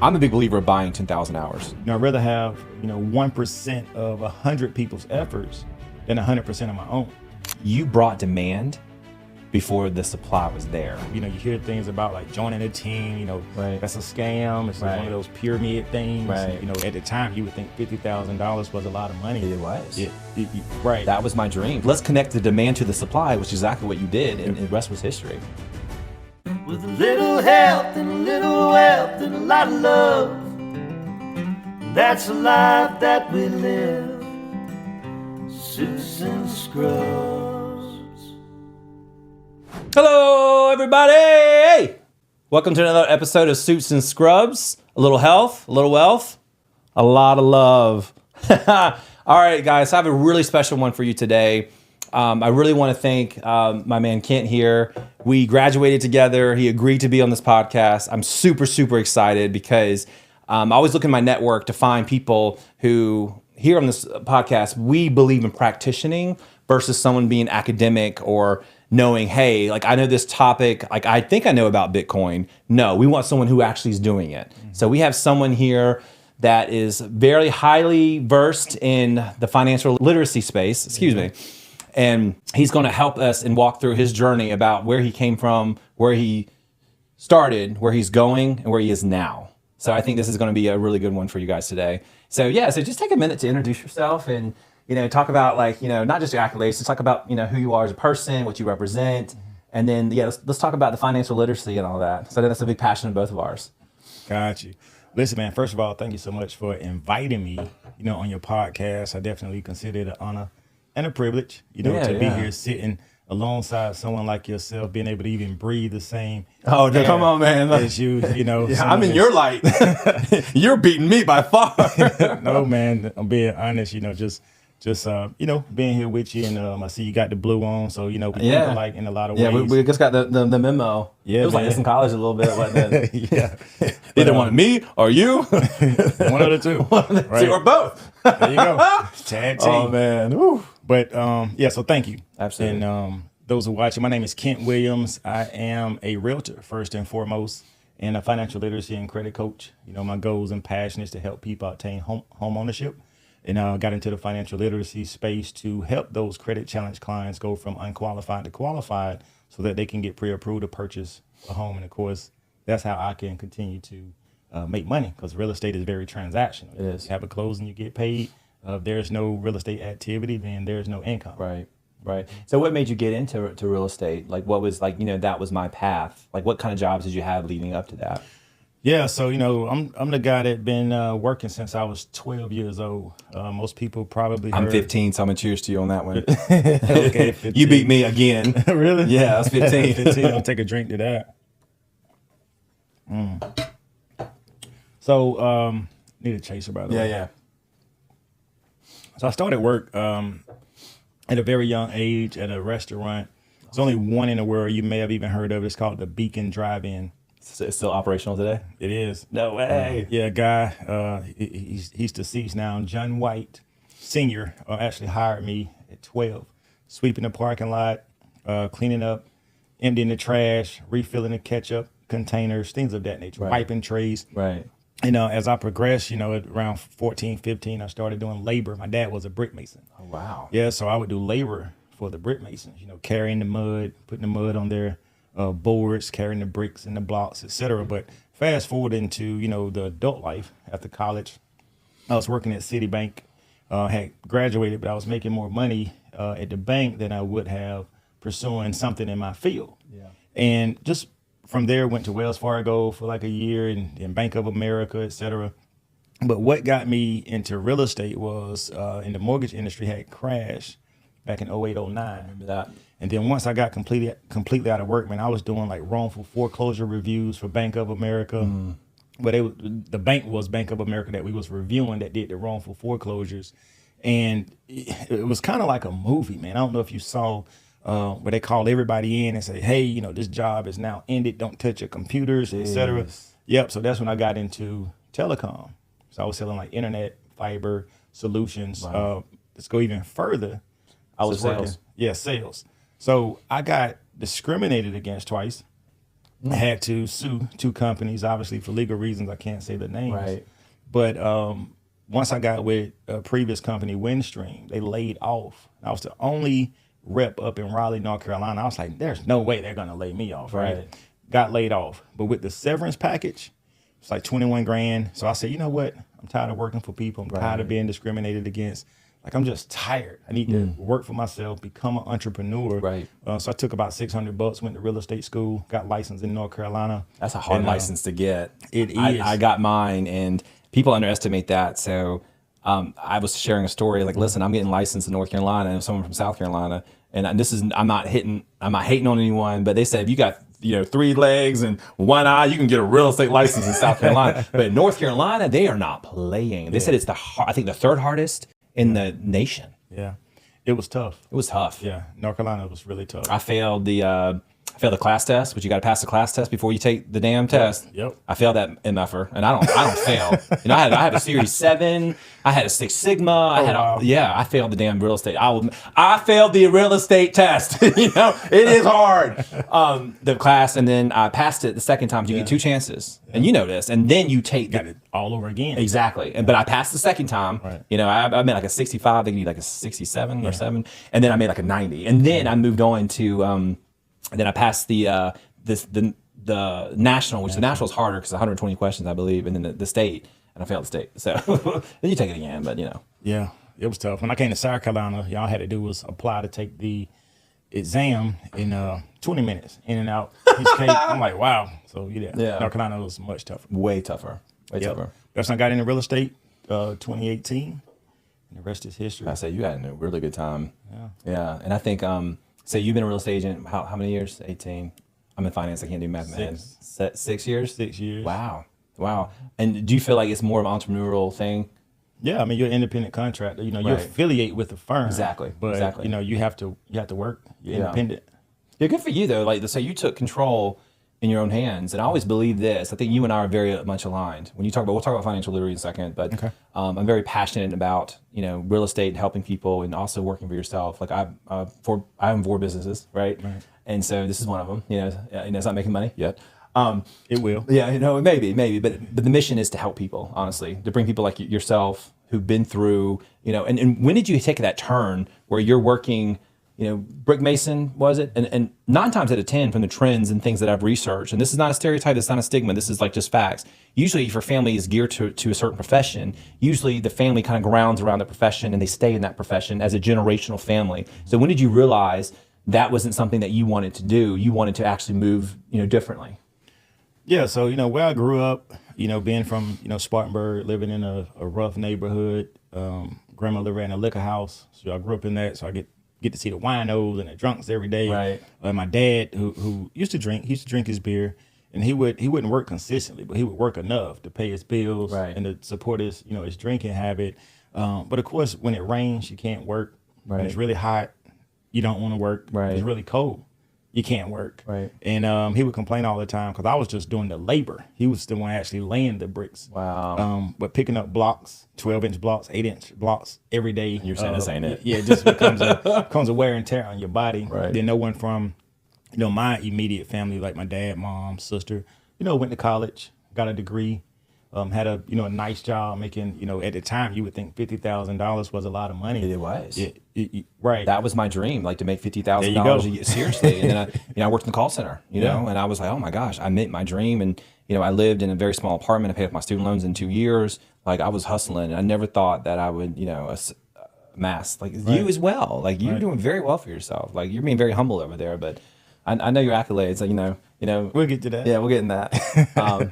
I'm a big believer of buying 10,000 hours. I'd rather have 1% of 100 people's efforts than 100% of my own. You brought demand before the supply was there. You hear things about like joining a team, Right. that's a scam. It's like one of those pyramid things. Right. At the time you would think $50,000 was a lot of money. It was. Right. That was my dream. Let's connect the demand to the supply, which is exactly what you did, and the rest was history. With a little help and a little wealth and a lot of love, that's a life that we live. Suits and scrubs. Hello, everybody! Welcome to another episode of Suits and Scrubs. A little health, a little wealth, a lot of love. All right, guys, I have a really special one for you today. I really want to thank my man Kent here. We graduated together. He agreed to be on this podcast. I'm super, super excited because I always look in my network to find people who, here on this podcast, we believe in practicing versus someone being academic or knowing, hey, like I know this topic, like I think I know about Bitcoin. No, we want someone who actually is doing it. So we have someone here that is very highly versed in the financial literacy space, excuse me. And he's going to help us and walk through his journey about where he came from, where he started, where he's going, and where he is now. So I think this is going to be a really good one for you guys today. So just take a minute to introduce yourself and, talk about not just your accolades, just talk about, who you are as a person, what you represent. And then, let's talk about the financial literacy and all that. So that's a big passion of both of ours. Got you. Listen, man, first of all, thank you so much for inviting me, on your podcast. I definitely consider it an honor and a privilege, to be here sitting alongside someone like yourself, being able to even breathe the same. Oh, come on, man. As you, I'm in your light. You're beating me by far. No, man, I'm being honest, just being here with you. And I see you got the blue on. So, we look alike in a lot of ways. Yeah, we just got the memo. Yeah, it was like this in college a little bit. Like yeah. Either one of me or you. One of the two. Two or both. There you go. Tag team. Oh, man. Woo. But so thank you. Absolutely. And those who are watching, my name is Kent Williams. I am a realtor first and foremost, and a financial literacy and credit coach. My goals and passion is to help people obtain home ownership. And I got into the financial literacy space to help those credit challenge clients go from unqualified to qualified so that they can get pre-approved to purchase a home. And of course, that's how I can continue to make money, because real estate is very transactional. It is. You have a closing, you get paid. If there's no real estate activity, then there's no income. Right. So what made you get into real estate? Like what was that was my path. Like what kind of jobs did you have leading up to that? Yeah, so I'm the guy that been working since I was 12 years old. Most people probably heard. I'm 15, so I'm gonna cheers to you on that one. Okay, 15. You beat me again. Really? Yeah, I was 15. 15. I'll take a drink to that. So need a chaser, by the way. Yeah. So I started work at a very young age at a restaurant. There's only one in the world you may have even heard of. It's called the Beacon Drive-In. It's still operational today? It is. No way. Yeah, guy, he's deceased now. John White, Sr., actually hired me at 12, sweeping the parking lot, cleaning up, emptying the trash, refilling the ketchup containers, things of that nature, wiping trays. Right. As I progressed, at around 14, 15, I started doing labor. My dad was a brick mason. Oh, wow. Yeah, so I would do labor for the brick masons, carrying the mud, putting the mud on their boards, carrying the bricks and the blocks, etc. But fast forward into, the adult life after college, I was working at Citibank, had graduated, but I was making more money at the bank than I would have pursuing something in my field. Yeah. And just from there, went to Wells Fargo for like a year and Bank of America, etc. But what got me into real estate was in the mortgage industry had crashed back in 08, 09. Remember that. And then once I got completely out of work, man, I was doing like wrongful foreclosure reviews for Bank of America. But the bank was Bank of America that we was reviewing that did the wrongful foreclosures. And it was kind of like a movie, man. I don't know if you saw where they call everybody in and say, hey, this job is now ended. Don't touch your computers, etc. Yep. So that's when I got into telecom. So I was selling like internet, fiber solutions. Wow. Let's go even further. I was So working. sales. Yeah, sales. So I got discriminated against twice. I had to sue 2 companies, obviously for legal reasons. I can't say the names. Right. But once I got with a previous company, Windstream, they laid off. I was the only rep up in Raleigh, North Carolina. I was like, there's no way they're going to lay me off, right? Got laid off. But with the severance package, it's like 21 grand. So I said, you know what? I'm tired of working for people. I'm tired of being discriminated against. Like, I'm just tired. I need to work for myself, become an entrepreneur. Right. So I took about $600, went to real estate school, got licensed in North Carolina. That's a hard license to get. It is. I got mine, and people underestimate that. So I was sharing a story like, listen, I'm getting licensed in North Carolina, and someone from South Carolina, and this is I'm not hating on anyone, but they said if you got 3 legs and 1 eye, you can get a real estate license in South Carolina. But in North Carolina, they are not playing. They said it's I think the 3rd hardest in the nation. Yeah, it was tough. It was tough. Yeah, North Carolina was really tough. I failed the class test, but you got to pass the class test before you take the damn test. Yep. I failed that MFR, and I don't fail. I had a Series 7. I had a 6 Sigma. I failed the damn real estate. I failed the real estate test. It is hard. The class, and then I passed it the second time. You get 2 chances, and you know this, and then you take Got it all over again. Exactly. But I passed the second time. Right. I made like a 65. They need like a 67 or 7, and then I made like a 90, and then I moved on to. And then I passed the national, which the national is harder because 120 questions, I believe, and then the state, and I failed the state. So then you take it again, but Yeah, it was tough. When I came to South Carolina, all I had to do was apply to take the exam in 20 minutes, in and out. Piece of cake. I'm like, wow. So North Carolina was much tougher. Way tougher. Tougher. That's when I got into real estate, 2018, and the rest is history. I said you had a really good time. Yeah, and I think. So you've been a real estate agent, how many years? 18. I'm in finance, I can't do math. 6 years? 6 years. Wow. And do you feel like it's more of an entrepreneurial thing? Yeah, I mean, you're an independent contractor. You affiliate with the firm. Exactly. But you have to work. You're independent. Yeah, good for you though. Like, so you took control in your own hands, and I always believe this. I think you and I are very much aligned. When we'll talk about financial literacy in a second, but I'm very passionate about real estate and helping people, and also working for yourself. Like I own 4 businesses, right? And so this is one of them. It's not making money yet. It will. Yeah, maybe, but the mission is to help people. Honestly, to bring people like yourself who've been through, And when did you take that turn where you're working? Brick mason, was it? And 9 times out of 10 from the trends and things that I've researched, and this is not a stereotype, it's not a stigma, this is like just facts. Usually if your family is geared to a certain profession, usually the family kind of grounds around the profession and they stay in that profession as a generational family. So when did you realize that wasn't something that you wanted to do? You wanted to actually move, differently? Yeah, so, where I grew up, being from, Spartanburg, living in a rough neighborhood, grandmother ran a liquor house. So I grew up in that, so I get to see the winos and the drunks every day. Right. My dad, who used to drink his beer, and he wouldn't work consistently, but he would work enough to pay his bills and to support his his drinking habit. But of course, when it rains, you can't work. Right. When it's really hot, you don't want to work. Right. It's really cold, you can't work. Right. And he would complain all the time because I was just doing the labor. He was the one actually laying the bricks. Wow. But picking up blocks, 12-inch blocks, 8-inch blocks every day. You're saying this ain't it? Yeah, it just becomes a wear and tear on your body. Right. Then no one from, my immediate family, like my dad, mom, sister, went to college, got a degree, had a nice job making, at the time you would think $50,000 was a lot of money. It was. Right. That was my dream, like to make $50,000 a year. Seriously. And then I worked in the call center, and I was like, oh my gosh, I met my dream. And, I lived in a very small apartment. I paid off my student loans in 2 years. Like I was hustling, and I never thought that I would, amass like you as well. Like you're doing very well for yourself. Like you're being very humble over there, but I know your accolades, we'll get to that. Yeah, we'll get in that.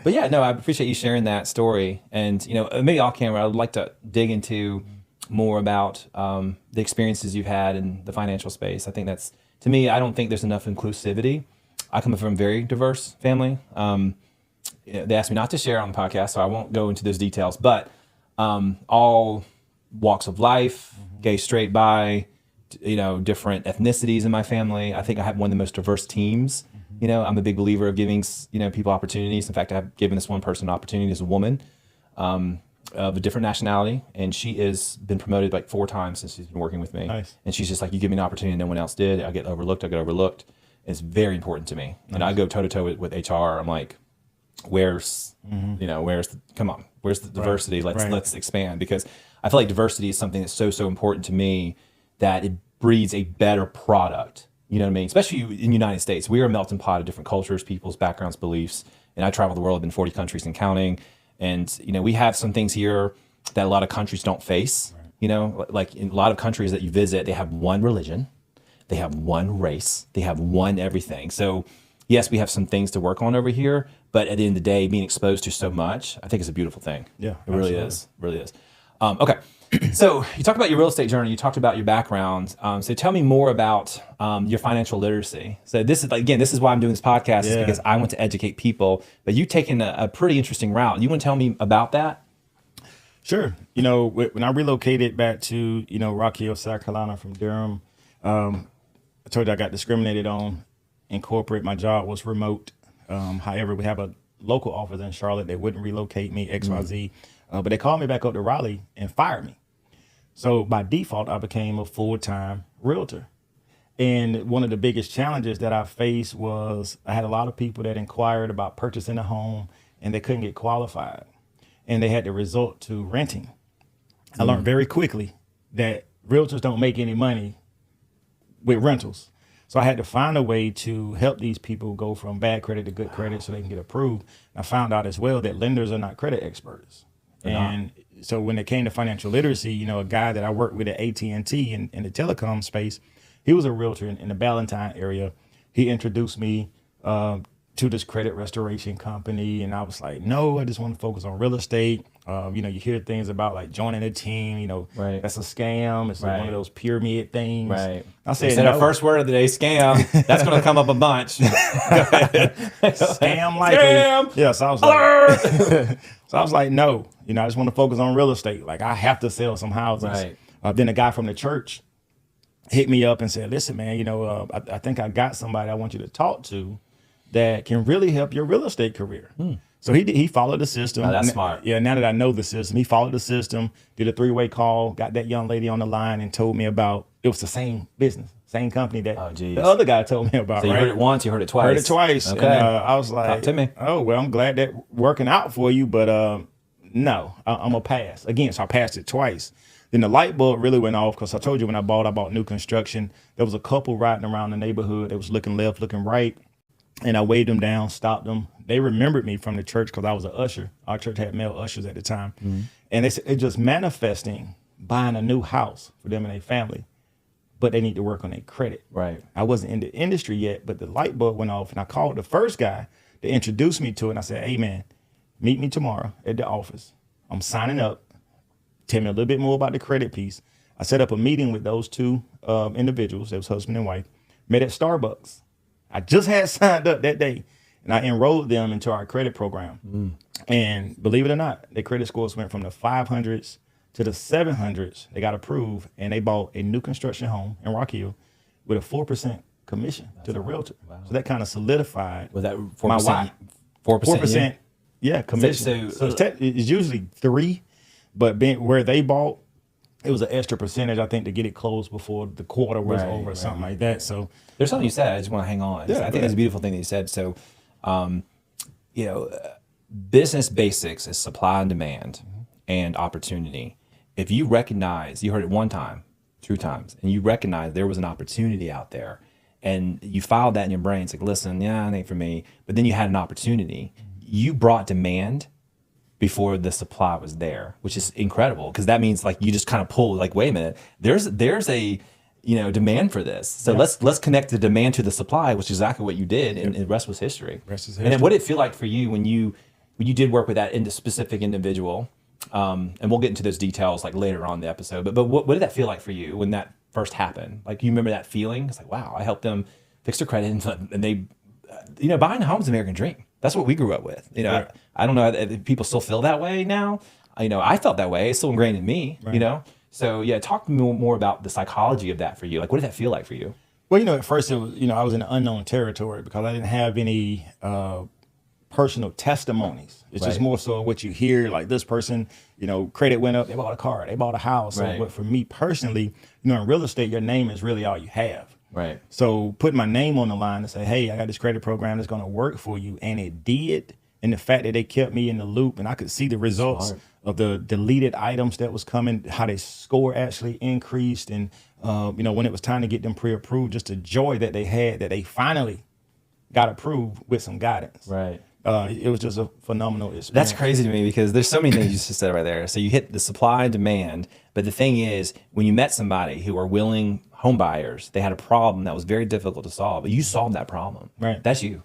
But yeah, no, I appreciate you sharing that story. And, maybe off camera, I would like to dig into more about the experiences you've had in the financial space. I think that's, to me, I don't think there's enough inclusivity. I come from a very diverse family. They asked me not to share on the podcast, so I won't go into those details, but all walks of life, gay, straight, bi, different ethnicities in my family. I think I have one of the most diverse teams. I'm a big believer of giving, people opportunities. In fact, I've given this one person an opportunity as a woman of a different nationality, and she has been promoted like 4 times since she's been working with me. Nice. And she's just like, you give me an opportunity no one else did. I get overlooked. is very important to me. And I go toe to toe with HR. I'm like, where's come on, where's the diversity? Let's expand, because I feel like diversity is something that's so important to me, that it breeds a better product. You know what I mean? Especially in the United States, we are a melting pot of different cultures, people's backgrounds, beliefs. And I travel the world, I've been 40 countries and counting. And, we have some things here that a lot of countries don't face. Like in a lot of countries that you visit, they have one religion, they have one race, they have one everything. So yes, we have some things to work on over here, but at the end of the day, being exposed to so much, I think it's a beautiful thing. Yeah, it really is. Really is. Okay. So you talked about your real estate journey. You talked about your background. So tell me more about your financial literacy. So this is why I'm doing this podcast, is because I want to educate people. But you've taken a pretty interesting route. You want to tell me about that? Sure. When I relocated back to, Rock Hill, South Carolina from Durham, I told you I got discriminated on in corporate. My job was remote. However, we have a local office in Charlotte that wouldn't relocate me, XYZ. But they called me back up to Raleigh and fired me. So by default, I became a full-time realtor. And one of the biggest challenges that I faced was I had a lot of people that inquired about purchasing a home and they couldn't get qualified. And they had to resort to renting. I learned very quickly that realtors don't make any money with rentals. So I had to find a way to help these people go from bad credit to good credit so they can get approved. I found out as well that lenders are not credit experts. And so when it came to financial literacy, a guy that I worked with at AT&T in the telecom space, he was a realtor in the Ballantyne area. He introduced me to this credit restoration company. And I was like, no, I just want to focus on real estate. You hear things about like joining a team, that's a scam. It's like one of those pyramid things. Right. I said, our first word of the day, scam. That's going to come up a bunch. Scam likely. Scam. Yeah, so I was like, no, I just want to focus on real estate. Like I have to sell some houses. Right. Then a guy from the church hit me up and said, listen, man, I think I got somebody I want you to talk to that can really help your real estate career. So he followed the system. Oh, that's smart. Yeah, now that I know the system, he followed the system, did a 3-way call, got that young lady on the line and told me about, it was the same business, same company that the other guy told me about. So you heard it once, you heard it twice. Heard it twice. Okay. And I was like, talk to me. Oh, well, I'm glad that working out for you, but no, I'm going to pass. Again, so I passed it twice. Then the light bulb really went off because I told you when I bought new construction. There was a couple riding around the neighborhood. They was looking left, looking right. And I waved them down, stopped them. They remembered me from the church because I was an usher. Our church had male ushers at the time. And they said it's just manifesting buying a new house for them and their family, but they need to work on their credit. Right. I wasn't in the industry yet, but the light bulb went off and I called the first guy to introduce me to it. And I said, hey man, meet me tomorrow at the office. I'm signing up. Tell me a little bit more about the credit piece. I set up a meeting with those two individuals. It was husband and wife. Met at Starbucks. I just had signed up that day and I enrolled them into our credit program. And believe it or not, their credit scores went from the 500s to the 700s. They got approved and they bought a new construction home in Rock Hill with a 4% commission to the realtor. Wow. So that kind of solidified. Was that 4%? My why. 4%. Yeah, commission. So it's usually 3, but where they bought, it was an extra percentage, I think, to get it closed before the quarter was over or something like that. So there's something you said. I just want to hang on. Yeah, I think that's a beautiful thing that you said. So, business basics is supply and demand and opportunity. If you recognize, you heard it 1 time, 2 times, and you recognize there was an opportunity out there and you filed that in your brain, it's like, listen, yeah, it ain't for me. But then you had an opportunity. You brought demand before the supply was there, which is incredible because that means like you just kind of pull like, wait a minute, there's a demand for this. So let's connect the demand to the supply, which is exactly what you did, and the rest was history. And then what did it feel like for you when you did work with that specific individual? And we'll get into those details like later on in the episode. But what did that feel like for you when that first happened? Like you remember that feeling? It's like, wow, I helped them fix their credit, and they, buying a home is an American dream. That's what we grew up with. I don't know if people still feel that way now. I felt that way. It's still ingrained in me. Right. So yeah, talk to me more about the psychology of that for you. Like, what did that feel like for you? Well, at first it was, I was in unknown territory because I didn't have any personal testimonies. It's just more so what you hear, like this person, credit went up, they bought a car, they bought a house. Right. But for me personally, in real estate, your name is really all you have. Right. So putting my name on the line and say, hey, I got this credit program that's going to work for you. And it did. And the fact that they kept me in the loop and I could see the results Smart. of the deleted items that was coming, how their score actually increased. And, when it was time to get them pre-approved, just the joy that they had that they finally got approved with some guidance. Right. It was just a phenomenal experience. That's crazy to me because there's so many things you just said right there. So you hit the supply and demand, but the thing is, when you met somebody who are willing home buyers, they had a problem that was very difficult to solve, but you solved that problem. Right. That's you.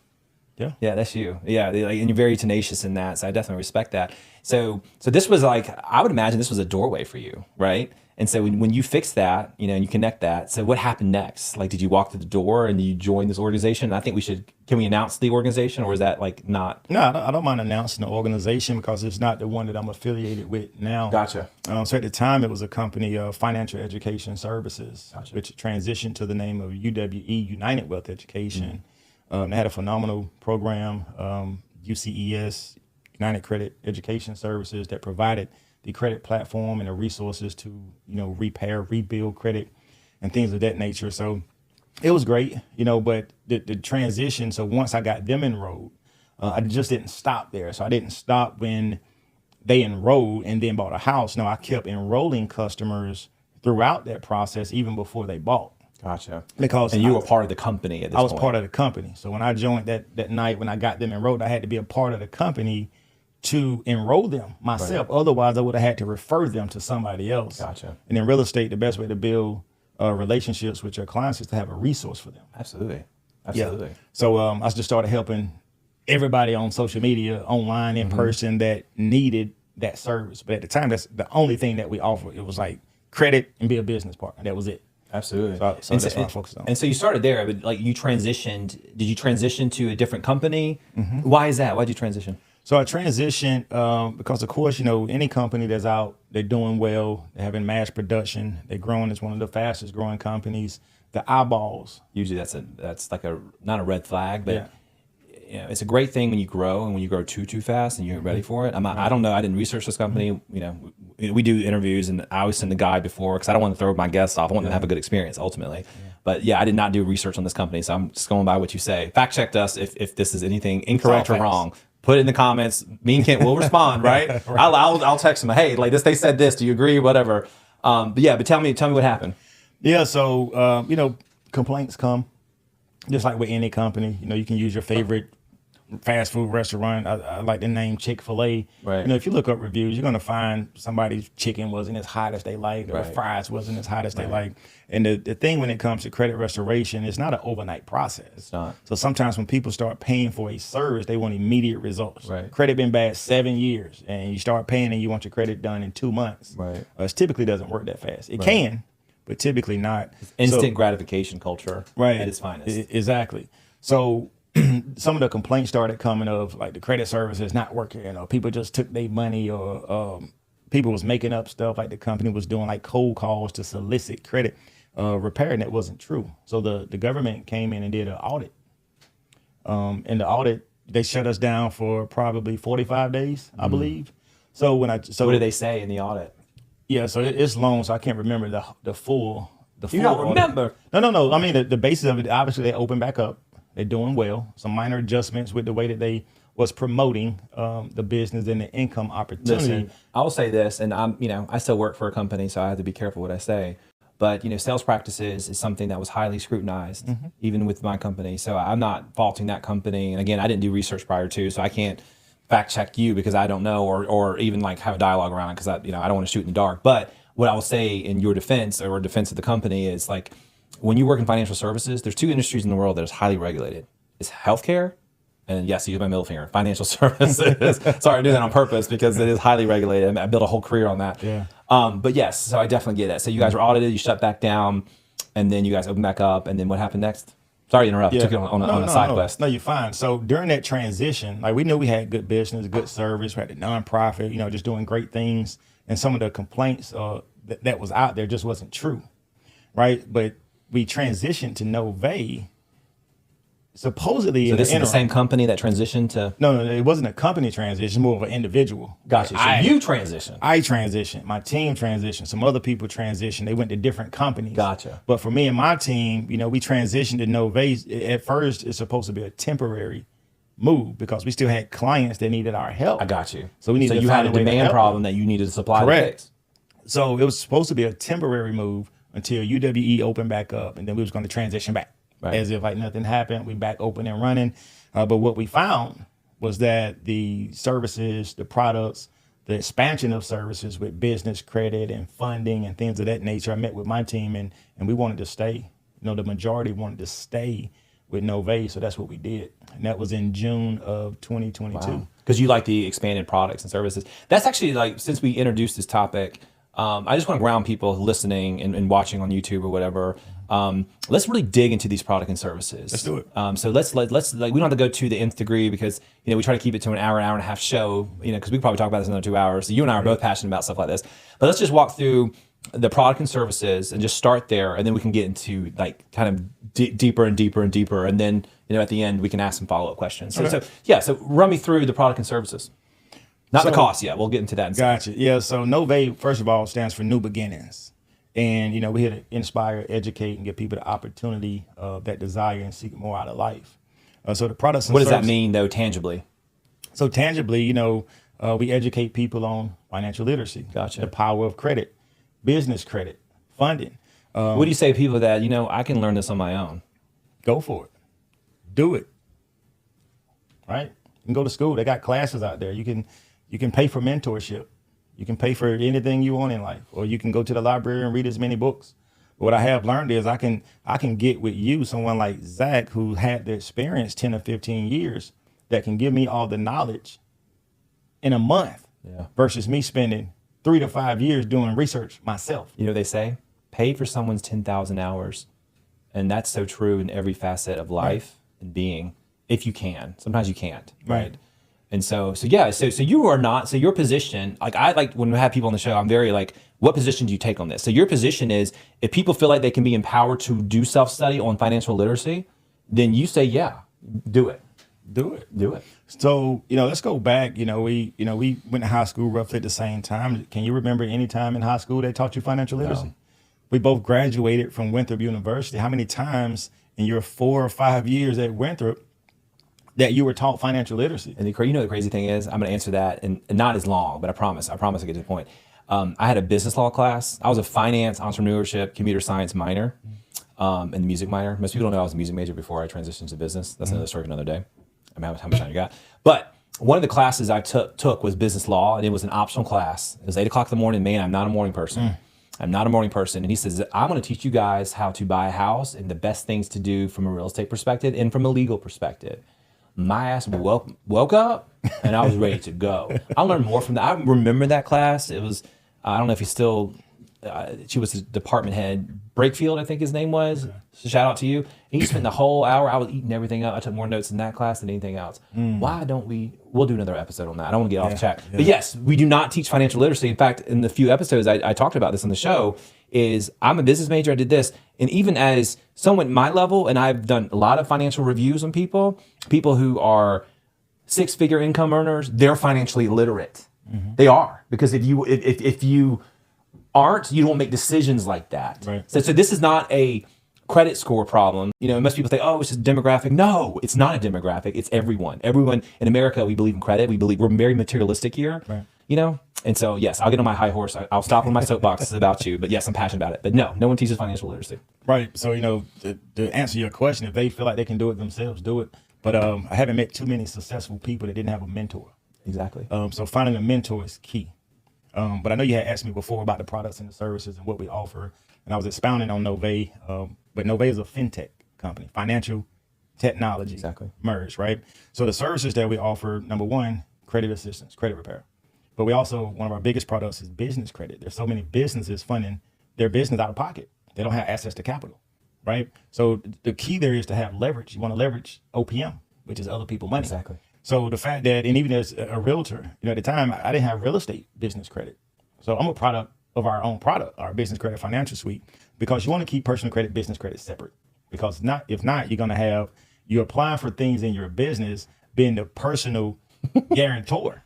Yeah. Yeah, that's you. Yeah, and you're very tenacious in that. So I definitely respect that. So this was like, I would imagine this was a doorway for you, right? And so when you fix that, and you connect that, so what happened next? Like, did you walk through the door and you join this organization? I think can we announce the organization, or is that like not? No, I don't mind announcing the organization because it's not the one that I'm affiliated with now. Gotcha. So at the time, it was a company of Financial Education Services, Gotcha. which transitioned to the name of UWE, United Wealth Education. They had a phenomenal program, UCES, United Credit Education Services, that provided the credit platform and the resources to, repair, rebuild credit and things of that nature. So it was great, but the transition. So once I got them enrolled, I just didn't stop there. So I didn't stop when they enrolled and then bought a house. No, I kept enrolling customers throughout that process, even before they bought. Gotcha. Because you were part of the company at this point. I was part of the company. So when I joined that night, when I got them enrolled, I had to be a part of the company to enroll them myself. Right. Otherwise, I would have had to refer them to somebody else. Gotcha. And in real estate, the best way to build relationships with your clients is to have a resource for them. Absolutely. Yeah. So I just started helping everybody on social media, online, in person that needed that service. But at the time, that's the only thing that we offered. It was like credit and be a business partner. That was it. Absolutely. So that's what I focused on. And so you started there, but like you transitioned. Did you transition to a different company? Mm-hmm. Why is that? Why did you transition? So I transitioned because, of course, any company that's out, they're doing well, they're having mass production, they're growing. It's one of the fastest growing companies. The eyeballs. Usually that's like not a red flag, but yeah. It's a great thing when you grow, and when you grow too fast and you're ready for it. I don't know. I didn't research this company. We do interviews, and I always send the guide before because I don't want to throw my guests off. I want them to have a good experience ultimately. Yeah. But I did not do research on this company, so I'm just going by what you say. Fact checked us if this is anything incorrect or wrong. Put it in the comments. Me and Kent will respond, right? Right. I'll text them. Hey, like this, they said this. Do you agree? Whatever. But tell me what happened. Yeah. So complaints come, just like with any company. You can use your favorite fast food restaurant. I like the name Chick-fil-A. Right. If you look up reviews, you're gonna find somebody's chicken wasn't as hot as they liked, or fries wasn't as hot as they liked. And the thing when it comes to credit restoration, it's not an overnight process. It's not. So sometimes when people start paying for a service, they want immediate results. Right. Credit been bad 7 years, and you start paying and you want your credit done in 2 months. Right. It typically doesn't work that fast. It can, but typically not. Instant gratification culture. Right. At its finest. Exactly. So some of the complaints started coming of like the credit service is not working, people just took their money, or people was making up stuff, like the company was doing like cold calls to solicit credit repair, and that wasn't true. So the government came in and did an audit. In the audit, they shut us down for probably 45 days, I believe. So what did they say in the audit? Yeah, so it's long, so I can't remember the full. You don't remember? No. I mean, the basis of it, obviously they opened back up. They're doing well. Some minor adjustments with the way that they was promoting the business and the income opportunity. Listen, I'll say this, and I still work for a company, so I have to be careful what I say. But sales practices is something that was highly scrutinized, even with my company. So I'm not faulting that company. And again, I didn't do research prior to, so I can't fact check you because I don't know, or even like have a dialogue around it because I don't want to shoot in the dark. But what I will say in your defense or defense of the company is like, when you work in financial services, there's 2 industries in the world that is highly regulated. It's healthcare, and yes, use my middle finger, financial services. Sorry, I do that on purpose because it is highly regulated. I built a whole career on that. Yeah. But yes, so I definitely get it. So you guys were audited, you shut back down, and then you guys opened back up, and then what happened next? Sorry to interrupt. Yeah. Took it on a side quest. No, you're fine. So during that transition, like we knew we had good business, good service, we had a nonprofit, just doing great things, and some of the complaints that was out there just wasn't true, right? But we transitioned to Nove supposedly So this is the interim- same company that transitioned to. No, it wasn't a company transition, more of an individual. Gotcha. So you transitioned. I transitioned. My team transitioned. Some other people transitioned. They went to different companies. Gotcha. But for me and my team, we transitioned to Nove. At first, it's supposed to be a temporary move because we still had clients that needed our help. I got you. So we needed to you find had a a way to demand help problem that you needed to supply. Correct. To fix. So it was supposed to be a temporary move until UWE opened back up, and then we was going to transition back. Right. As if like nothing happened. We back open and running. But what we found was that the services, the products, the expansion of services with business credit and funding and things of that nature, I met with my team and we wanted to stay. The majority wanted to stay with Nove, so that's what we did. And that was in June of 2022. Because you like the expanded products and services. That's actually like, since we introduced this topic, I just want to ground people listening and watching on YouTube or whatever. Let's really dig into these product and services. Let's do it. So let's we don't have to go to the nth degree because we try to keep it to an hour and a half show. Because we could probably talk about this in another 2 hours. So you and I are both passionate about stuff like this. But let's just walk through the product and services and just start there, and then we can get into like kind of deeper and deeper and deeper, and then at the end we can ask some follow up questions. So run me through the product and services. Not the cost yet. We'll get into that. Gotcha. Yeah. So Nove, first of all, stands for New Beginnings. And, we here to inspire, educate, and give people the opportunity of that desire and seek more out of life. So the products and What does that services- mean, though, tangibly? So tangibly, we educate people on financial literacy. Gotcha. The power of credit, business credit, funding. What do you say to people that, I can learn this on my own? Go for it. Do it. Right? You can go to school. They got classes out there. You can pay for mentorship. You can pay for anything you want in life, or you can go to the library and read as many books. But what I have learned is I can get with you, someone like Zach, who had the experience 10 or 15 years, that can give me all the knowledge in a month versus me spending 3 to 5 years doing research myself. They say, pay for someone's 10,000 hours. And that's so true in every facet of life and being, if you can. Sometimes you can't, right? And so you are not, so your position, like I like when we have people on the show, I'm very like, what position do you take on this? So your position is, if people feel like they can be empowered to do self-study on financial literacy, then you say, yeah, do it. Do it. Do it. So, let's go back. We went to high school roughly at the same time. Can you remember any time in high school they taught you financial literacy? No. We both graduated from Winthrop University. How many times in your 4 or 5 years at Winthrop that you were taught financial literacy? And the crazy thing is, I'm going to answer that, and not as long, but I promise I'll get to the point. I had a business law class. I was a finance, entrepreneurship, computer science minor, and the music minor. Most people don't know I was a music major before I transitioned to business. That's another story for another day. I mean, how much time you got? But one of the classes I took was business law, and it was an optional class. It was 8 o'clock in the morning. Man, I'm not a morning person. I'm not a morning person. And he says, I'm going to teach you guys how to buy a house and the best things to do from a real estate perspective and from a legal perspective. My ass woke up and I was ready to go. I learned more from that. I remember that class. It was, I don't know if he's still, she was the department head, Brakefield, I think his name was. So shout out to you. And he spent the whole hour, I was eating everything up. I took more notes in that class than anything else. Why don't we'll do another episode on that. I don't want to get off track. But yes, we do not teach financial literacy. In fact, in the few episodes I talked about this on the show, is I'm a business major, I did this. And even as someone at my level, and I've done a lot of financial reviews on people who are 6-figure income earners, they're financially illiterate. They are. Because if you aren't, you don't make decisions like that. Right. So this is not a credit score problem. Most people think, oh, it's just demographic. No, it's not a demographic. It's everyone. Everyone in America, we believe in credit. We're very materialistic here. Right. And so, yes, I'll get on my high horse. I'll stop on my soapbox. This is about you. But yes, I'm passionate about it. But no one teaches financial literacy. Right. So, to answer your question, if they feel like they can do it themselves, do it. But I haven't met too many successful people that didn't have a mentor. Exactly. So finding a mentor is key. But I know you had asked me before about the products and the services and what we offer. And I was expounding on Nove. But Nove is a fintech company, financial technology merged, right? So the services that we offer, number one, credit assistance, credit repair. But we also, one of our biggest products is business credit. There's so many businesses funding their business out of pocket. They don't have access to capital, right? So the key there is to have leverage. You want to leverage OPM, which is other people's money. Exactly. So the fact that, and even as a realtor, at the time, I didn't have real estate business credit. So I'm a product of our own product, our business credit financial suite, because you want to keep personal credit, business credit separate. Because if not, you're going to have, you're applying for things in your business, being the personal guarantor.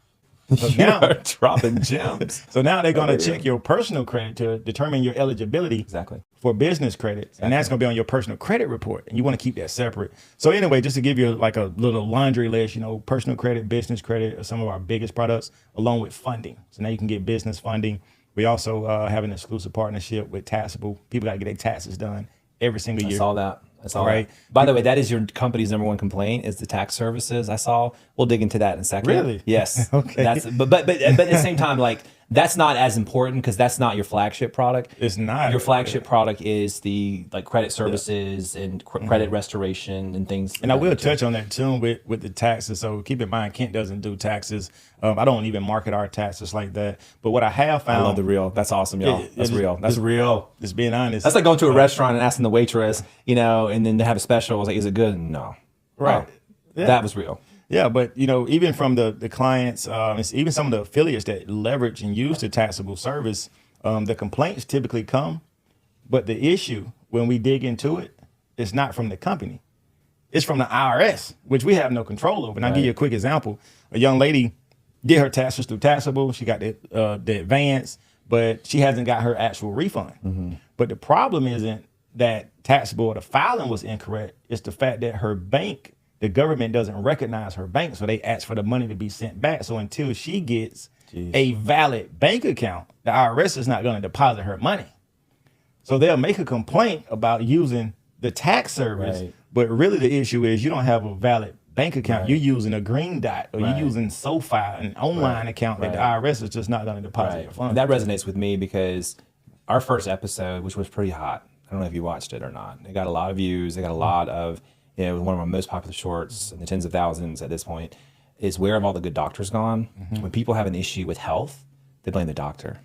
So You now, are dropping gems. so now they're going to check your personal credit to determine your eligibility Exactly. for business credits. And that's going to be on your personal credit report. And you want to keep that separate. So anyway, just to give you like a little laundry list, personal credit, business credit are some of our biggest products, along with funding. So now you can get business funding. We also have an exclusive partnership with Taxable. People got to get their taxes done every single year. I saw that. Right. By the way, that is your company's number one complaint is the tax services. I saw. We'll dig into that in a second. Really? Yes. Okay. That's but at the same time, like that's not as important because that's not your flagship product. It's not. Your flagship product is the like credit services and credit restoration and things. And I will touch on that too with the taxes. So keep in mind, Kent doesn't do taxes. I don't even market our taxes like that. But what I have found, I love the real. That's awesome, y'all. That's real. That's real. Just being honest. That's like going to a restaurant and asking the waitress, and then to have a special. I was like, is it good? No. Right. Oh, Yeah. That was real. Yeah, but even from the clients, it's even some of the affiliates that leverage and use the taxable service, the complaints typically come, but the issue when we dig into it, it's not from the company, it's from the IRS, which we have no control over. And I'll give you a quick example. A young lady did her taxes through Taxable. She got the advance, but she hasn't got her actual refund. But the problem isn't that Taxable or the filing was incorrect. It's the fact that her bank, the government doesn't recognize her bank, so they ask for the money to be sent back. So until she gets a valid bank account, the IRS is not going to deposit her money. So they'll make a complaint about using the tax service, but really the issue is you don't have a valid bank account. You're using a green dot, or you're using SoFi, an online account that the IRS is just not going to deposit your funds. That resonates with me because our first episode, which was pretty hot, I don't know if you watched it or not. It got a lot of views. It got a lot of, it was one of our most popular shorts in the tens of thousands at this point, is where have all the good doctors gone? When people have an issue with health, they blame the doctor.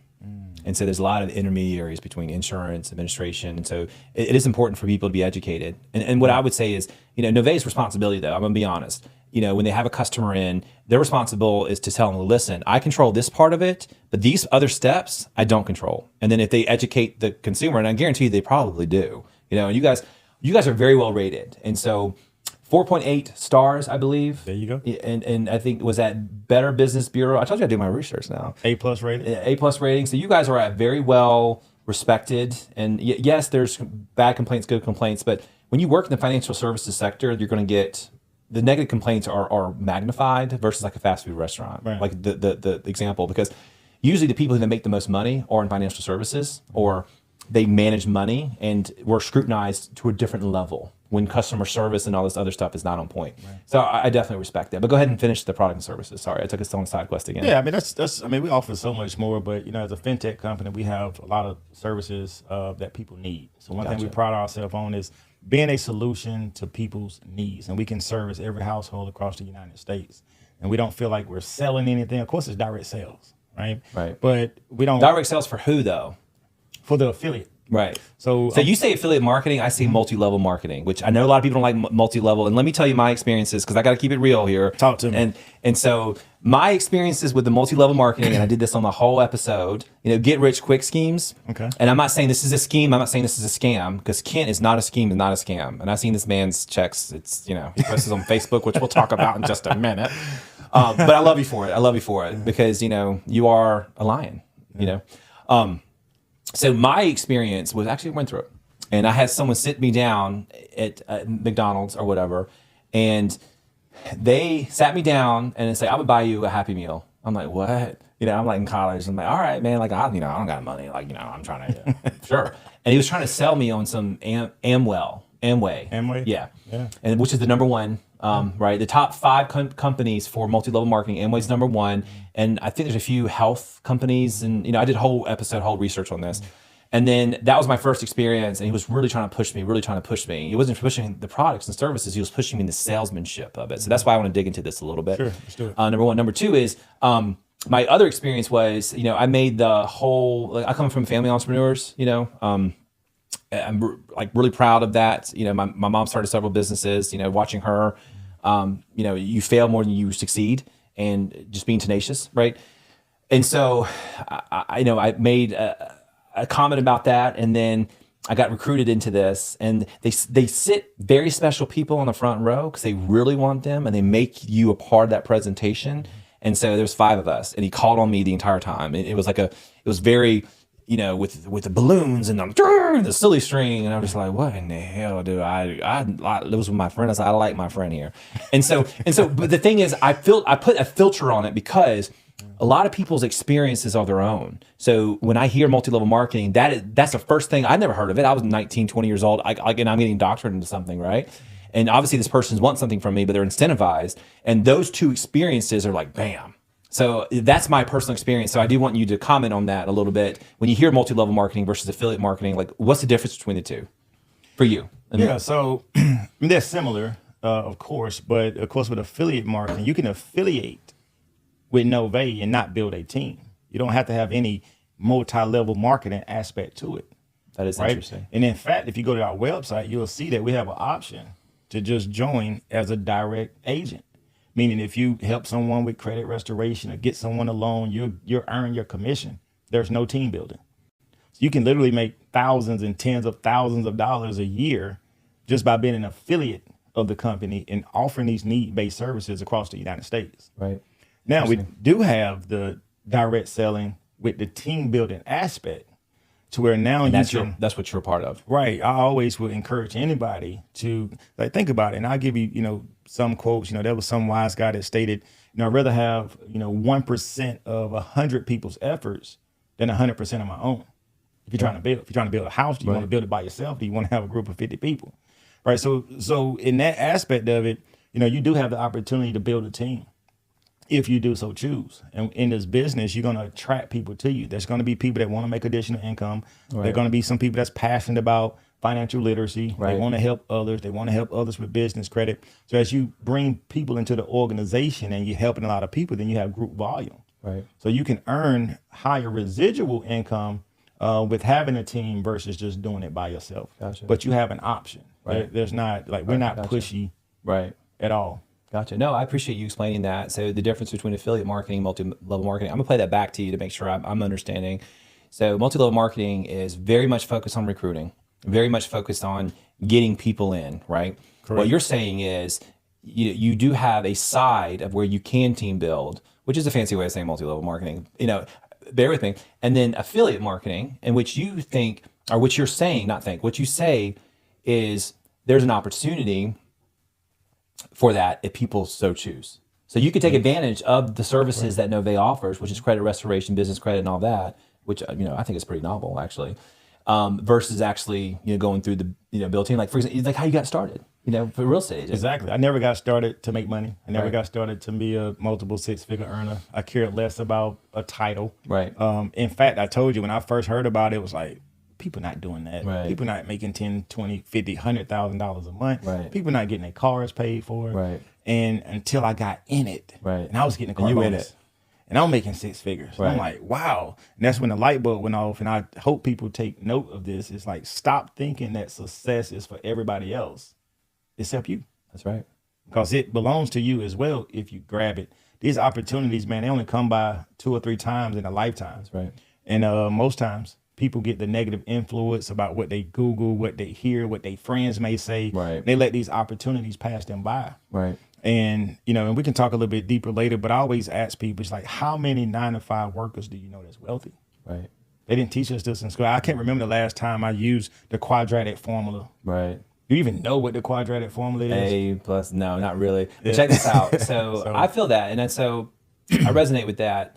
And so there's a lot of intermediaries between insurance, administration. And so it is important for people to be educated. And what I would say is, Nove's responsibility though, I'm gonna be honest, when they have a customer in, their responsible is to tell them, listen, I control this part of it, but these other steps I don't control. And then if they educate the consumer, and I guarantee you they probably do, and you guys are very well rated. And so 4.8 stars, I believe. There you go. And I think was that Better Business Bureau. I told you I do my research now. A+ rating. A+ rating. So you guys are at very well respected. And yes, there's bad complaints, good complaints. But when you work in the financial services sector, you're going to get the negative complaints are magnified versus like a fast food restaurant. Right. Like the example, because usually the people who make the most money are in financial services or they manage money and we're scrutinized to a different level when customer service and all this other stuff is not on point. Right. So I definitely respect that. But go ahead and finish the product and services. Sorry, I took us on a side quest again. Yeah, I mean that's we offer so much more, but as a fintech company, we have a lot of services that people need. So one thing we pride ourselves on is being a solution to people's needs, and we can service every household across the United States. And we don't feel like we're selling anything. Of course, it's direct sales, right? Right. But we don't direct sales for who though? For the affiliate. Right. So you say affiliate marketing, I see multi-level marketing, which I know a lot of people don't like multi-level. And let me tell you my experiences, because I got to keep it real here. Talk to me. And so my experiences with the multi-level marketing, and I did this on the whole episode, get rich quick schemes. Okay. And I'm not saying this is a scheme. I'm not saying this is a scam, because Kent is not a scheme and not a scam. And I've seen this man's checks. It's, he posts on Facebook, which we'll talk about in just a minute. But I love you for it. I love you for it because, you are a lion, So my experience was actually went through it, and I had someone sit me down at McDonald's or whatever, and they sat me down and say, "I would buy you a Happy Meal." I'm like, "What?" I'm like in college. I'm like, "All right, man. Like, I don't got money. Like, I'm trying to sure." And he was trying to sell me on some Amway. Yeah. And which is the number one, right? The top 5 companies for multi-level marketing. Amway's number 1. And I think there's a few health companies. And, I did a whole research on this. And then that was my first experience. And he was really trying to push me. He wasn't pushing the products and services. He was pushing me in the salesmanship of it. So that's why I want to dig into this a little bit. Sure, let's do it. Number 1. Number 2 is, my other experience was, I made the whole, I come from family entrepreneurs, I'm like really proud of that. My mom started several businesses, watching her, you fail more than you succeed and just being tenacious. Right. And so I made a comment about that. And then I got recruited into this, and they sit very special people on the front row because they really want them, and they make you a part of that presentation. And so there's 5 of us, and he called on me the entire time. It was like it was very, with the balloons and the silly string, and I'm just like, what in the hell do I was with my friend. I was like, I like my friend here, and so, but the thing is, I put a filter on it because a lot of people's experiences are their own. So when I hear multi-level marketing, that's the first thing. I never heard of it. I was 19, 20 years old. And I'm getting doctored into something, right? And obviously this person wants something from me, but they're incentivized. And those 2 experiences are like, bam. So that's my personal experience. So I do want you to comment on that a little bit. When you hear multi-level marketing versus affiliate marketing, like what's the difference between the 2 for you? Yeah, so they're similar, of course, but of course with affiliate marketing, you can affiliate with Nove and not build a team. You don't have to have any multi-level marketing aspect to it. That is right? interesting. And in fact, if you go to our website, you'll see that we have an option to just join as a direct agent. Meaning if you help someone with credit restoration or get someone a loan, you earn your commission. There's no team building. So you can literally make thousands and tens of thousands of dollars a year just by being an affiliate of the company and offering these need-based services across the United States. Right. Now, we do have the direct selling with the team building aspect to where now that's what you're a part of. Right. I always would encourage anybody to think about it. And I'll give you, some quotes. There was some wise guy that stated, I'd rather have, 1% of 100 people's efforts than 100% of my own. If you're trying to build a house, do you want to build it by yourself? Do you want to have a group of 50 people? Right. So in that aspect of it, you do have the opportunity to build a team if you do so choose. And in this business, you're going to attract people to you. There's going to be people that want to make additional income. Right. There are going to be some people that's passionate about financial literacy. Right. They want to help others. They want to help others with business credit. So as you bring people into the organization and you're helping a lot of people, then you have group volume. Right. So you can earn higher residual income with having a team versus just doing it by yourself. Gotcha. But you have an option. Right. There's not we're not pushy at all. Gotcha. No, I appreciate you explaining that. So the difference between affiliate marketing and multi-level marketing, I'm gonna play that back to you to make sure I'm understanding. So multi-level marketing is very much focused on recruiting, very much focused on getting people in, right? Correct. What you're saying is you do have a side of where you can team build, which is a fancy way of saying multi-level marketing, bear with me. And then affiliate marketing, in which you think, or what you're saying, not think, what you say is there's an opportunity for that if people so choose. So you could take advantage of the services that Nove offers, which is credit restoration, business credit, and all that, which I think is pretty novel actually, versus actually going through the built-in, like for example, like how you got started, for real estate agent. Exactly. I never got started to make money. I never got started to be a multiple 6-figure earner. I cared less about a title. Right. In fact, I told you when I first heard about it was like, people not doing that. Right. People not making 10, 20, 50, $100,000 a month. Right. People not getting their cars paid for. Right. And until I got in it, right. And I was getting a car bonus. In it. And I'm making 6 figures. Right. I'm like, wow. And that's when the light bulb went off. And I hope people take note of this. It's like, stop thinking that success is for everybody else except you. That's right. Because it belongs to you as well if you grab it. These opportunities, man, they only come by 2 or 3 times in a lifetime. That's right. And most times, people get the negative influence about what they Google, what they hear, what their friends may say. Right. They let these opportunities pass them by. Right. And, and we can talk a little bit deeper later, but I always ask people, it's like, how many 9-to-5 workers do you know that's wealthy? Right. They didn't teach us this in school. I can't remember the last time I used the quadratic formula. Right. Do you even know what the quadratic formula is? A plus, no, not really. But check this out. So I feel that. And so I resonate with that.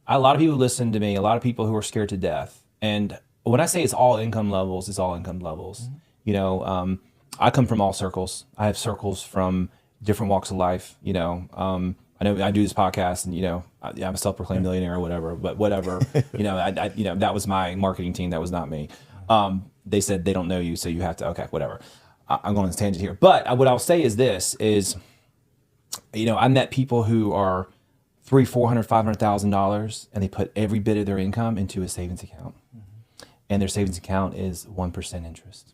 A lot of people listen to me, a lot of people who are scared to death. And when I say it's all income levels, it's all income levels. Mm-hmm. I come from all circles. I have circles from different walks of life. I know I do this podcast, and I'm a self-proclaimed millionaire or whatever. But whatever, that was my marketing team. That was not me. They said they don't know you, so you have to. Okay, whatever. I'm going on this tangent here. But what I'll say is this: I met people who are $300,000, $400,000, $500,000, and they put every bit of their income into a savings account. And their savings account is 1% interest.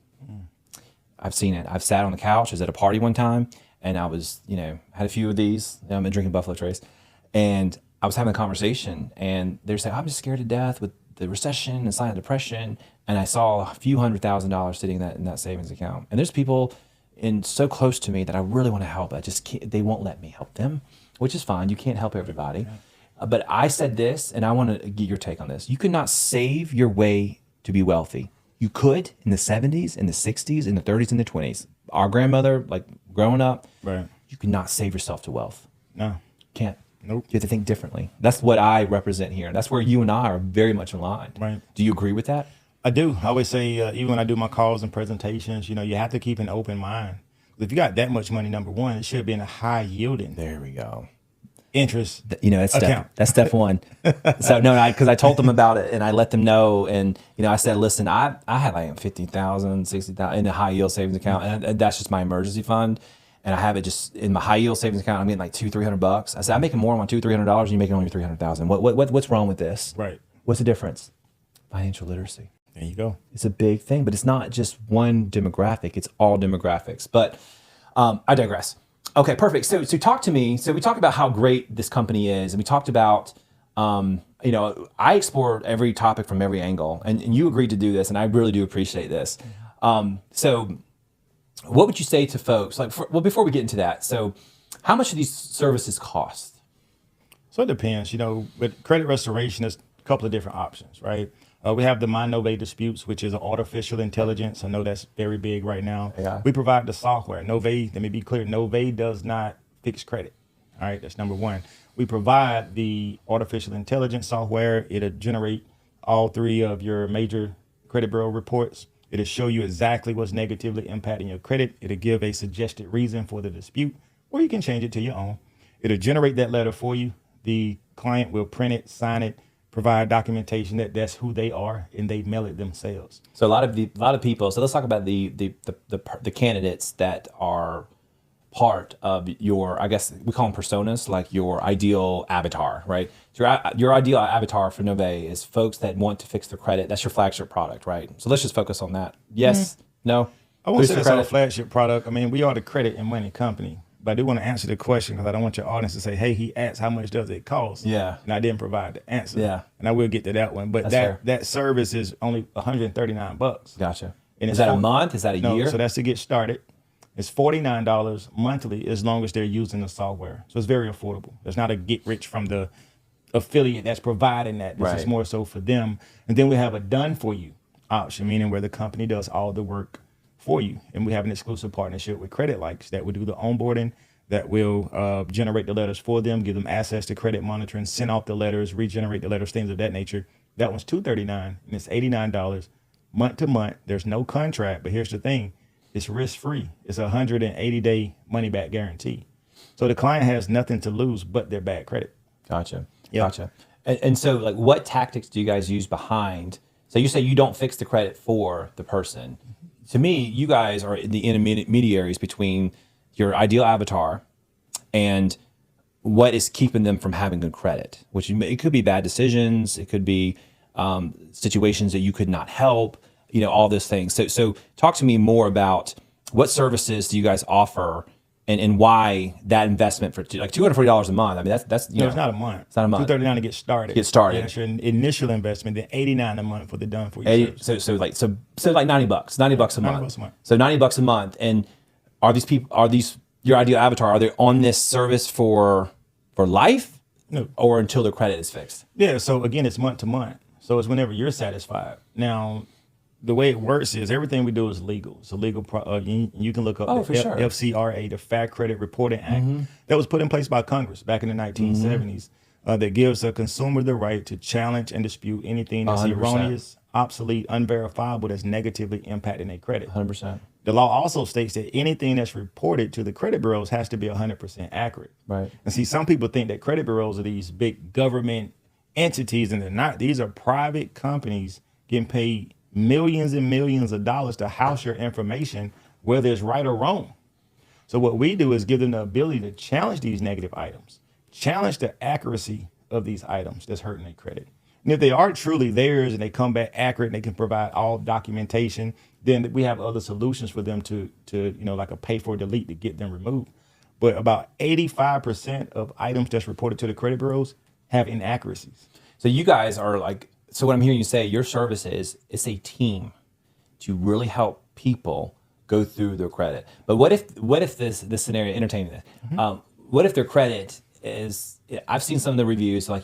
I've seen it. I've sat on the couch. I was at a party one time, and I was, had a few of these. I'm drinking Buffalo Trace, and I was having a conversation and they're saying, I'm just scared to death with the recession and silent depression. And I saw a few $100,000 sitting in that savings account. And there's people so close to me that I really want to help. I just can't, they won't let me help them, which is fine. You can't help everybody. But I said this, and I want to get your take on this. You could not save your way to be wealthy. You could in the 70s, in the 60s, in the 30s, in the 20s. Our grandmother, like growing up, Right. you could not save yourself to wealth. No. Can't. Nope. You have to think differently. That's what I represent here. That's where you and I are very much aligned. Right. Do you agree with that? I do. I always say, even when I do my calls and presentations, you have to keep an open mind. If you got that much money, number one, it should be in a high yielding There we go. interest. That's account. that's step one. So no, because I told them about it and I let them know, and I said, listen, I had like 50,000, 60,000 in a high yield savings account, and that's just my emergency fund, and I have it just in my high yield savings account. I'm getting like $200-300. I said, I'm making more on $200-300, and you're making only 300,000. What's wrong with this? Right. What's the difference? Financial literacy. There you go. It's a big thing, but it's not just one demographic. It's all demographics. But I digress. Okay, perfect. So talk to me. So we talked about how great this company is, and we talked about, I explored every topic from every angle, and you agreed to do this, and I really do appreciate this. So what would you say to folks? Before we get into that, so how much do these services cost? So it depends. With credit restoration, there's a couple of different options, right? We have the Nove disputes, which is an artificial intelligence. I know that's very big right now. Yeah. We provide the software. Nove, let me be clear, Nove does not fix credit. All right, that's number one. We provide the artificial intelligence software. It'll generate all three of your major credit bureau reports. It'll show you exactly what's negatively impacting your credit. It'll give a suggested reason for the dispute, or you can change it to your own. It'll generate that letter for you. The client will print it, sign it, provide documentation that that's who they are, and they mail it themselves. So a lot of people. So let's talk about the candidates that are part of your, I guess we call them personas, like your ideal avatar, right? So your ideal avatar for Nove is folks that want to fix their credit. That's your flagship product, right? So let's just focus on that. Yes, no. I won't Boost say your it's our credit? flagship product. I mean, we are the credit and money company. But I do want to answer the question because I don't want your audience to say, hey, he asked how much does it cost? Yeah. And I didn't provide the answer. Yeah. And I will get to that one. But That's fair. that service is only $139. Gotcha. And Is it's that a month? Is that a year? So that's to get started. It's $49 monthly as long as they're using the software. So it's very affordable. It's not a get rich from the affiliate that's providing that. This Right. is more so for them. And then we have a done for you option, meaning where the company does all the work for you. And we have an exclusive partnership with Credit Likes that will do the onboarding, that will generate the letters for them, give them access to credit monitoring, send off the letters, regenerate the letters, things of that nature. That one's $239 and it's $89 month to month. There's no contract, but here's the thing. It's risk-free. It's a 180-day money-back guarantee. So the client has nothing to lose but their bad credit. Gotcha. Yeah. Gotcha. And so, like, what tactics do you guys use behind? So you say you don't fix the credit for the person. To me, you guys are the intermediaries between your ideal avatar and what is keeping them from having good credit, which it could be bad decisions. It could be situations that you could not help, all those things. So talk to me more about what services do you guys offer and why that investment for like $240 a month. I mean, that's No, it's not a month. It's not a month. $239 to get started. Get started. Yeah, that's your initial investment. Then $89 a month for the done for you. service. So like $90 a month. $90 a month. So $90 a month. And are these your ideal avatar? Are they on this service for life? No. Or until their credit is fixed? Yeah. So again, it's month to month. So it's whenever you're satisfied. Now, the way it works is everything we do is legal. It's a legal. You can look up Oh, the for sure. FCRA, the Fair Credit Reporting Act, that was put in place by Congress back in the 1970s. That gives a consumer the right to challenge and dispute anything that's 100%. erroneous, obsolete, unverifiable, that's negatively impacting their credit. 100%. The law also states that anything that's reported to the credit bureaus has to be 100% accurate. Right. And see, some people think that credit bureaus are these big government entities, and they're not. These are private companies getting paid millions and millions of dollars to house your information, whether it's right or wrong. So what we do is give them the ability to challenge these negative items, challenge the accuracy of these items that's hurting their credit. And if they are truly theirs and they come back accurate and they can provide all documentation, then we have other solutions for them to like a pay for delete to get them removed. But about 85% of items that's reported to the credit bureaus have inaccuracies. So you guys are like, so what I'm hearing you say, your service is, it's a team to really help people go through their credit. But what if this scenario, entertaining this, what if their credit is, I've seen some of the reviews, like,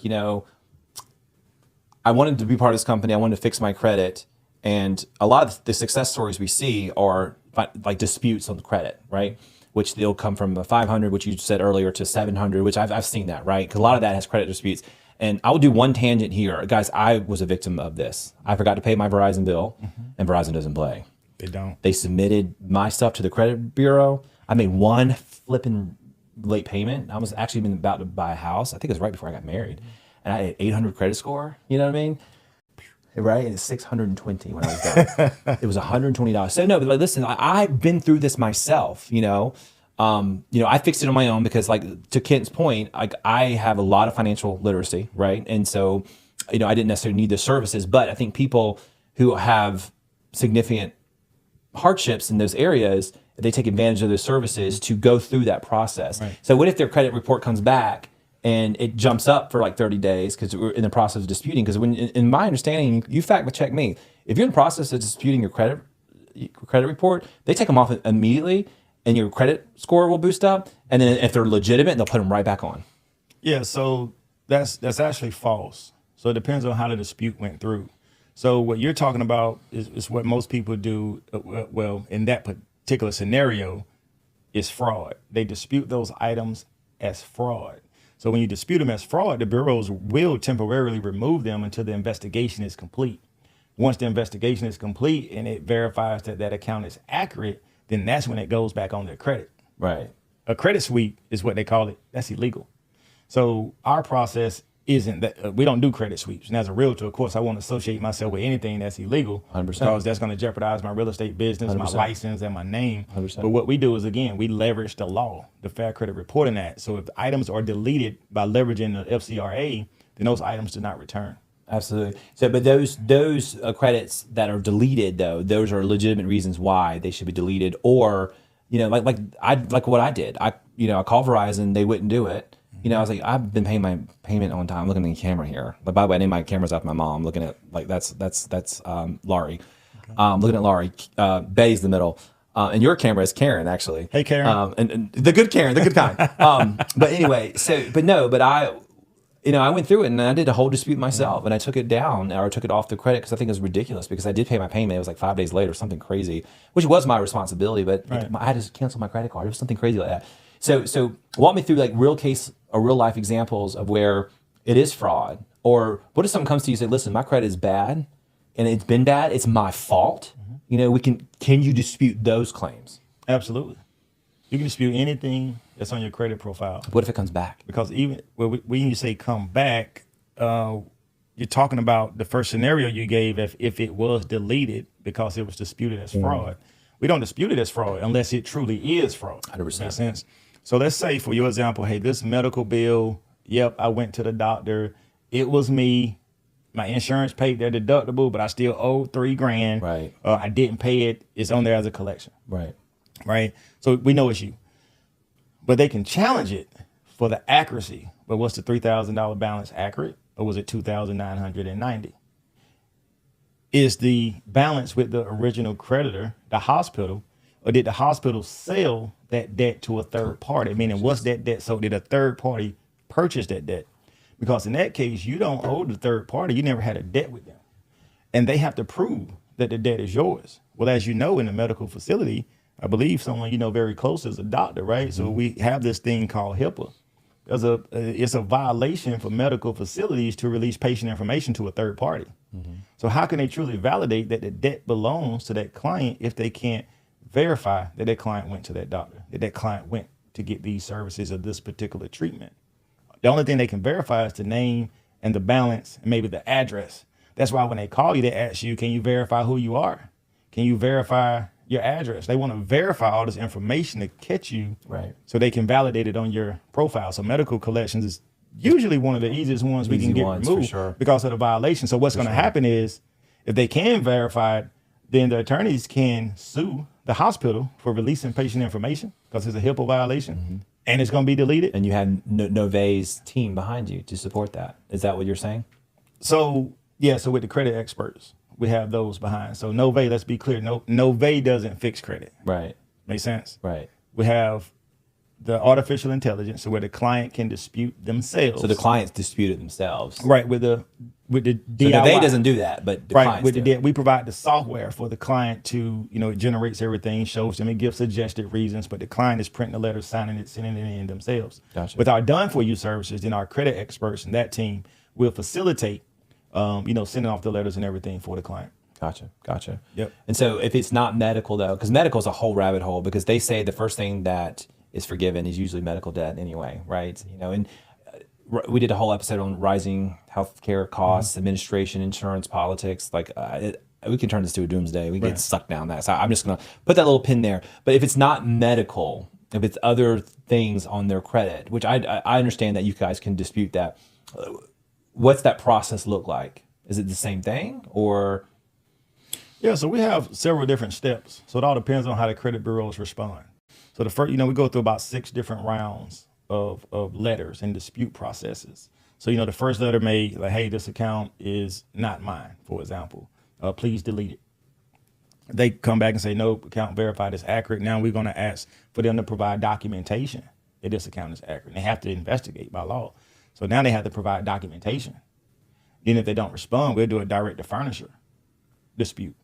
I wanted to be part of this company, I wanted to fix my credit, and a lot of the success stories we see are like disputes on the credit, right? Which they'll come from a 500, which you said earlier, to 700, which I've seen that, right? Because a lot of that has credit disputes. And I will do one tangent here. Guys, I was a victim of this. I forgot to pay my Verizon bill, and Verizon doesn't play. They don't. They submitted my stuff to the credit bureau. I made one flipping late payment. I was actually been about to buy a house. I think it was right before I got married. And I had 800 credit score. You know what I mean? Right? And it's 620 when I was done. It was $120. So no, but listen, I've been through this myself, I fixed it on my own because, like, to Kent's point, I have a lot of financial literacy, right? And so, I didn't necessarily need the services, but I think people who have significant hardships in those areas, they take advantage of those services to go through that process. Right. So what if their credit report comes back and it jumps up for like 30 days because we're in the process of disputing? Because when, in my understanding, you fact check me, if you're in the process of disputing your credit report, they take them off immediately, and your credit score will boost up. And then if they're legitimate, they'll put them right back on. Yeah, so that's actually false. So it depends on how the dispute went through. So what you're talking about is what most people do. Well, in that particular scenario, is fraud. They dispute those items as fraud. So when you dispute them as fraud, the bureaus will temporarily remove them until the investigation is complete. Once the investigation is complete and it verifies that that account is accurate, then that's when it goes back on their credit. Right. A credit sweep is what they call it. That's illegal. So our process isn't that. We don't do credit sweeps. And as a realtor, of course, I won't associate myself with anything that's illegal 100%. because that's going to jeopardize my real estate business, 100%. my license, and my name. 100%. But what we do is, again, we leverage the law, the Fair Credit Reporting Act. So if items are deleted by leveraging the FCRA, then those items do not return. Absolutely. So, but those credits that are deleted, though, those are legitimate reasons why they should be deleted. Or, like what I did. I called Verizon, they wouldn't do it. I was like, I've been paying my payment on time. Looking at the camera here. But by the way, I named my cameras after my mom. Looking at that's Laurie. Okay. Looking at Laurie. Betty's the middle. And your camera is Karen, actually. Hey, Karen. And the good Karen, the good kind. But anyway, I went through it and I did a whole dispute myself, and I took it down, or I took it off the credit because I think it was ridiculous, because I did pay my payment. It was like 5 days later, something crazy, which was my responsibility, but right. I had to cancel my credit card. It was something crazy like that. So walk me through like real case or real life examples of where it is fraud, or what if someone comes to you and say, listen, my credit is bad and it's been bad. It's my fault. Can you dispute those claims? Absolutely. You can dispute anything that's on your credit profile. What if it comes back? Because even when you say come back, you're talking about the first scenario you gave if it was deleted because it was disputed as fraud. We don't dispute it as fraud unless it truly is fraud. 100%. Makes sense? So let's say, for your example, hey, this medical bill, yep, I went to the doctor. It was me. My insurance paid their deductible, but I still owe $3,000. Right. I didn't pay it. It's on there as a collection. Right. Right. So we know it's you. But they can challenge it for the accuracy. But was the $3,000 balance accurate, or was it $2,990? Is the balance with the original creditor, the hospital, or did the hospital sell that debt to a third party? Meaning, what's that debt? So did a third party purchase that debt? Because in that case, you don't owe the third party. You never had a debt with them. And they have to prove that the debt is yours. Well, as you know, in a medical facility, I believe someone very close is a doctor, right? Mm-hmm. So we have this thing called HIPAA. It's a violation for medical facilities to release patient information to a third party. Mm-hmm. So how can they truly validate that the debt belongs to that client if they can't verify that that client went to that doctor, that that client went to get these services or this particular treatment? The only thing they can verify is the name and the balance and maybe the address. That's why when they call you, they ask you, can you verify who you are? Can you verify your address? They want to verify all this information to catch you, right, so they can validate it on your profile. So medical collections is usually one of the easiest ones we can get removed because of the violation. So what's going to happen is, if they can verify it, then the attorneys can sue the hospital for releasing patient information because it's a HIPAA violation. Mm-hmm. And it's going to be deleted. And you had Nove's team behind you to support that. Is that what you're saying? So, yeah, so with the credit experts, we have those behind. So Nove, let's be clear, Nove doesn't fix credit. Right. Make sense? Right. We have the artificial intelligence, so where the client can dispute themselves. So the clients dispute it themselves. Right, with the DIY. So Nove doesn't do that, but the clients with do. we provide the software for the client to, it generates everything, shows them, it gives suggested reasons, but the client is printing the letter, signing it, sending it in themselves. Gotcha. With our done for you services, then our credit experts and that team will facilitate, sending off the letters and everything for the client. Gotcha. Yep. And so if it's not medical though, because medical is a whole rabbit hole, because they say the first thing that is forgiven is usually medical debt anyway, right? And we did a whole episode on rising healthcare costs, administration, insurance, politics. Like we can turn this to a doomsday. We get sucked down that. So I'm just gonna put that little pin there. But if it's not medical, if it's other things on their credit, which I understand that you guys can dispute that. What's that process look like? Is it the same thing or? Yeah, so we have several different steps. So it all depends on how the credit bureaus respond. So the first, we go through about 6 different rounds of letters and dispute processes. So, the first letter may like, hey, this account is not mine, for example. Please delete it. They come back and say, no, account verified is accurate. Now we're going to ask for them to provide documentation that this account is accurate. They have to investigate by law. So now they have to provide documentation. Then if they don't respond, we'll do a direct to furnisher dispute.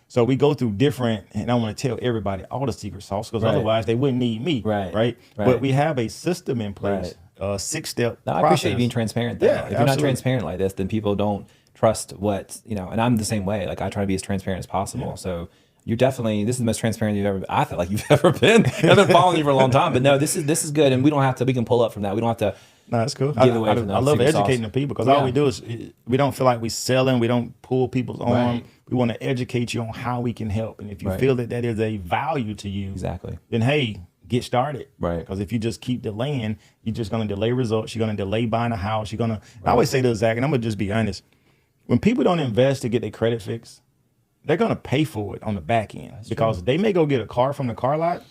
So we go through different, and I want to tell everybody all the secret sauce, because otherwise they wouldn't need me. Right. But we have a system in place, a 6-step process. I appreciate you being transparent though. Yeah, if you're not transparent like this, then people don't trust what, and I'm the same way. Like I try to be as transparent as possible. Yeah. So you're definitely, this is the most transparent I feel like you've ever been. I've been following you for a long time, but no, this is good. And we can pull up from that. We don't have to. No, that's cool. Give away from I love educating the people, because all we do is we don't feel like we're selling. We don't pull people's arm. We want to educate you on how we can help. And if you feel that is a value to you, then hey, get started. Right. Because if you just keep delaying, you're just going to delay results. You're going to delay buying a house. You're going to, I always say this, Zach, and I'm going to just be honest. When people don't invest to get their credit fixed, they're going to pay for it on the back end. Because they may go get a car from the car lot.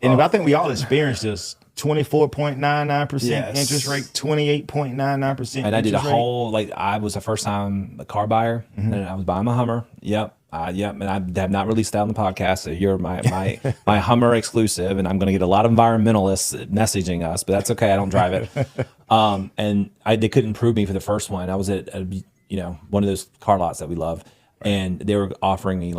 And I think we all experienced this. 24.99% interest rate, 28.99%. And I did a whole, I was a first time car buyer, and I was buying my Hummer. Yep. And I have not released that on the podcast. So you're my Hummer exclusive, and I'm going to get a lot of environmentalists messaging us, but that's okay. I don't drive it. And they couldn't prove me for the first one. I was at one of those car lots that we love, and they were offering me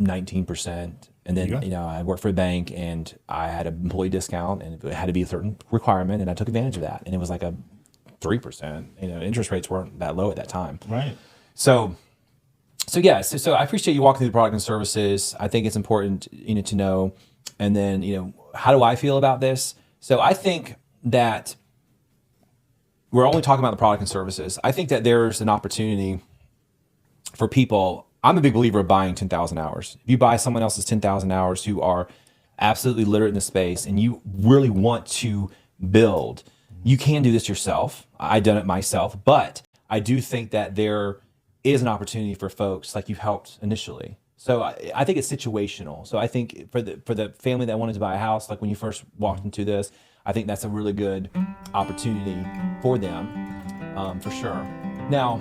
19%. And then, I worked for a bank, and I had an employee discount, and it had to be a certain requirement, and I took advantage of that. And it was like a 3%. Interest rates weren't that low at that time. Right. So I appreciate you walking through the product and services. I think it's important, to know. And then, how do I feel about this? So I think that we're only talking about the product and services. I think that there's an opportunity for people. I'm a big believer of buying 10,000 hours. If you buy someone else's 10,000 hours who are absolutely literate in the space and you really want to build, you can do this yourself. I've done it myself, but I do think that there is an opportunity for folks like you've helped initially. So I think it's situational. So I think for the family that wanted to buy a house, like when you first walked into this, I think that's a really good opportunity for them, for sure. Now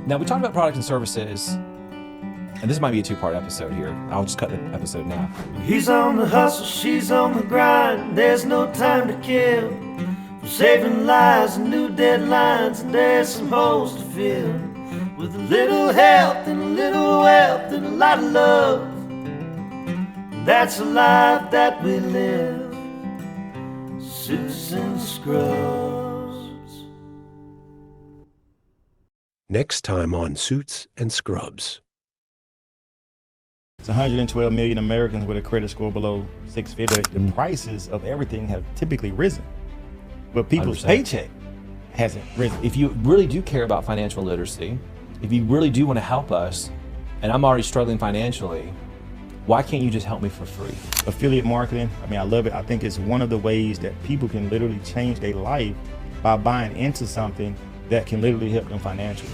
we talked about product and services. And this might be a 2-part episode here. I'll just cut the episode now. He's on the hustle, she's on the grind. There's no time to kill. We're saving lives and new deadlines, and there's some holes to fill. With a little help and a little wealth and a lot of love. That's the life that we live. Suits and scrubs. Next time on Suits and Scrubs. It's 112 million Americans with a credit score below 650. The prices of everything have typically risen, but people's 100%. Paycheck hasn't risen. If you really do care about financial literacy, if you really do want to help us, and I'm already struggling financially, why can't you just help me for free? Affiliate marketing, I love it. I think it's one of the ways that people can literally change their life by buying into something that can literally help them financially.